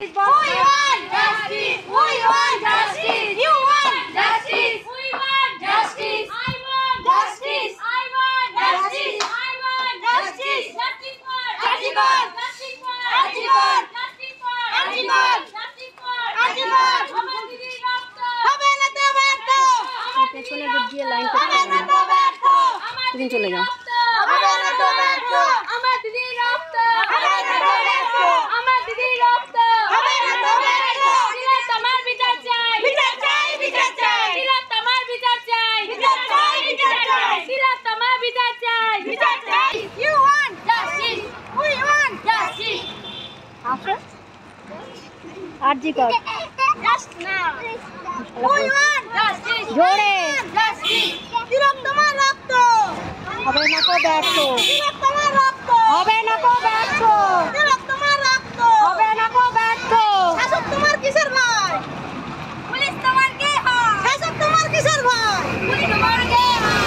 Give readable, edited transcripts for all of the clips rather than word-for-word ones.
We want justice. We want justice. You want justice. We want justice. I want justice. I want justice. I want justice. Justice for Ajibor. Justice for Ajibor. Justice for Ajibor. Justice for Ajibor. আমার দিদির রক্ত হবে না তো ব্যর্থ। পেছনে গিয়ে line হবে না তো ব্যর্থ। তুমি চলে যাও। হবে না তো ব্যর্থ। আমার দিদির রক্ত হবে না তো ব্যর্থ। আমার দিদির রক্ত হবে না তো ব্যর্থ। দিলা তোমার বিচার চাই। বিচার চাই, বিচার চাই। দিলা তোমার বিচার চাই। বিচার চাই, বিচার চাই। দিলা তোমার বিচার চাই। বিচার চাই। You want justice. We want justice. আসো আরজি কর Just now. We want justice. জোরে Justice. দিলা তোমার রক্ত হবে না তো ব্যর্থ দিলা তোমার রক্ত হবে না তো ব্যর্থ দিলা তোমার রক্ত হবে না তো ব্যর্থ শাসক তোমার কিসের ভয়? পুলিশ তোমার কে হয়? শাসক তোমার কিসের ভয়? পুলিশ তোমার কে হয়?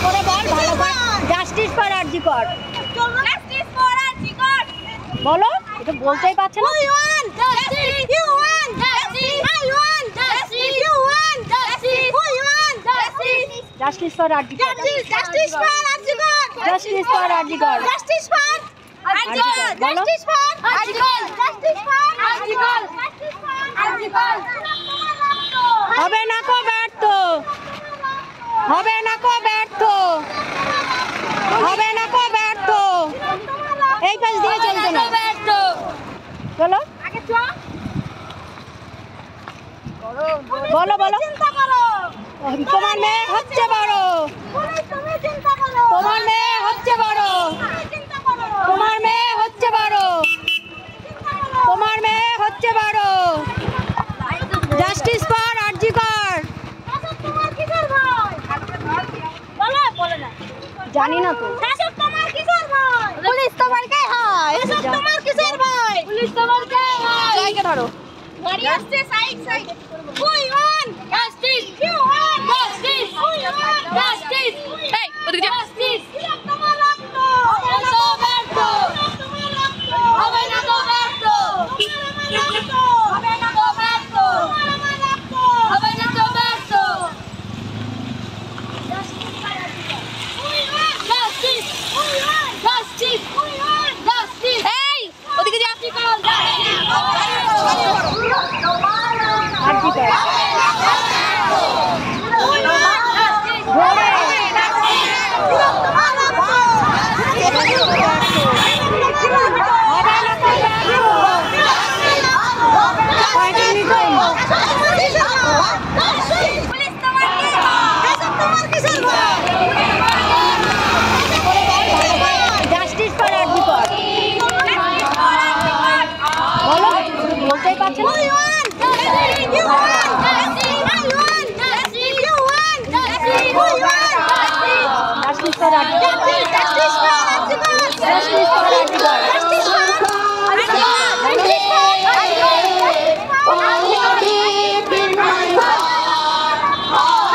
করে বল ভালো করে জাস্টিস ফর আরজি কর জাস্টিস ফর আরজি কর বলো এটা বলতেই পারছে না We want justice. You want justice. I want justice. You want justice. We want justice. Justice for R G Kar Justice for আরজি কর justice for R G Kar Justice for আরজি কর বলো। Justice for RG Kar Justice for RG Kar Justice for আরজি কর হবে না কো ব্যর্থ হবে না কো ব্যর্থ হবে না কো ব্যর্থ এই পাশ দিয়ে চলতে না চলো আগে চল বলো বলো চিন্তা করো তোমার মেয়ে হচ্ছে বড় পুলিশ তুমি চিন্তা করো তোমার মেয়ে হচ্ছে বড় তুমি চিন্তা করো তোমার মেয়ে হচ্ছে বড় চিন্তা করো তোমার মেয়ে হচ্ছে বড় জাস্টিস ফর আরজি কর শাসক তোমার কিসের ভয় বলো বলো না জানি না তো শাসক তোমার কিসের ভয় পুলিশ তোমার কে হয় শাসক তোমার কিসের ভয় পুলিশ তোমার কে হয় জায়গা ধরো গাড়ি আসছে side side We want justice. You want justice. We want justice. এই ওদিকে যা Justice. তোমার রক্ত হবে না তো ব্যর্থ তোমার রক্ত হবে না তো ব্যর্থ হবে না তো ব্যর্থ হবে না তো ব্যর্থ We want justice. We want justice. We want justice. এই ওদিকে যা আরজি কর জাস্টিস ফর আরজি কর বলো বলতেই পারছে না জাস্টিস ফর আরজি কর জাস্টিস ফর আরজি কর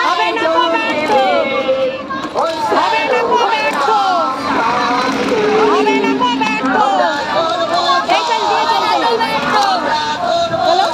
হবে না কো ব্যর্থ হবে না কো ব্যর্থ হবে না কো ব্যর্থ এই চল দিয়ে চল চলো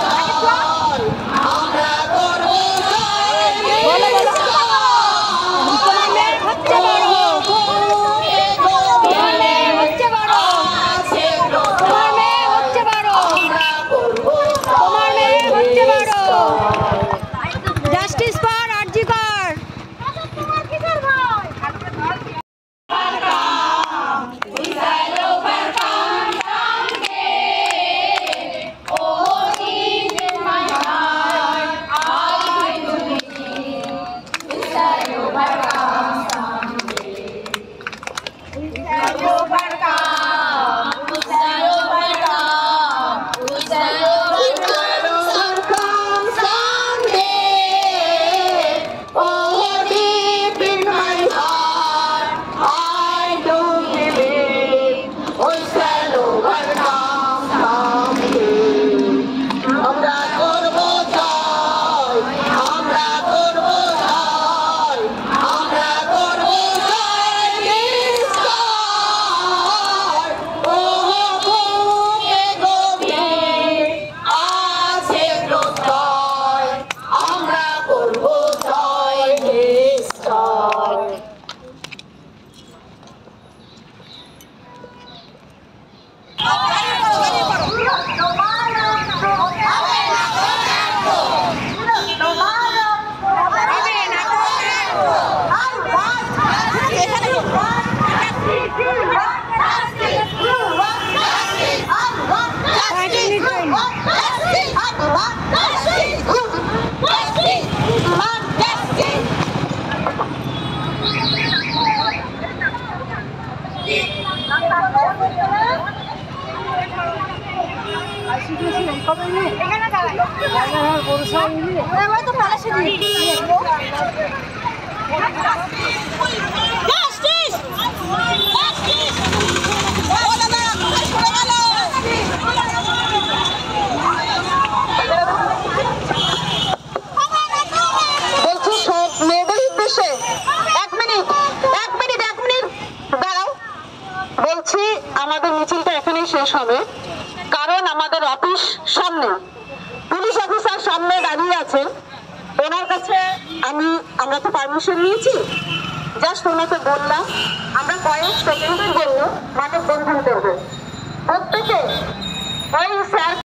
আমাদের মিছিলটা এখানেই শেষ হবে, কারণ আমাদের অফিস সামনে পুলিশ অফিসার সামনে দাঁড়িয়ে আছেন। ওনার কাছে আমরা তো পারমিশন নিয়েছি, জাস্ট ওনাকে বললাম আমরা কয়েক সেকেন্ডের জন্য মানববন্ধন করবো। প্রত্যেকে ওই স্যার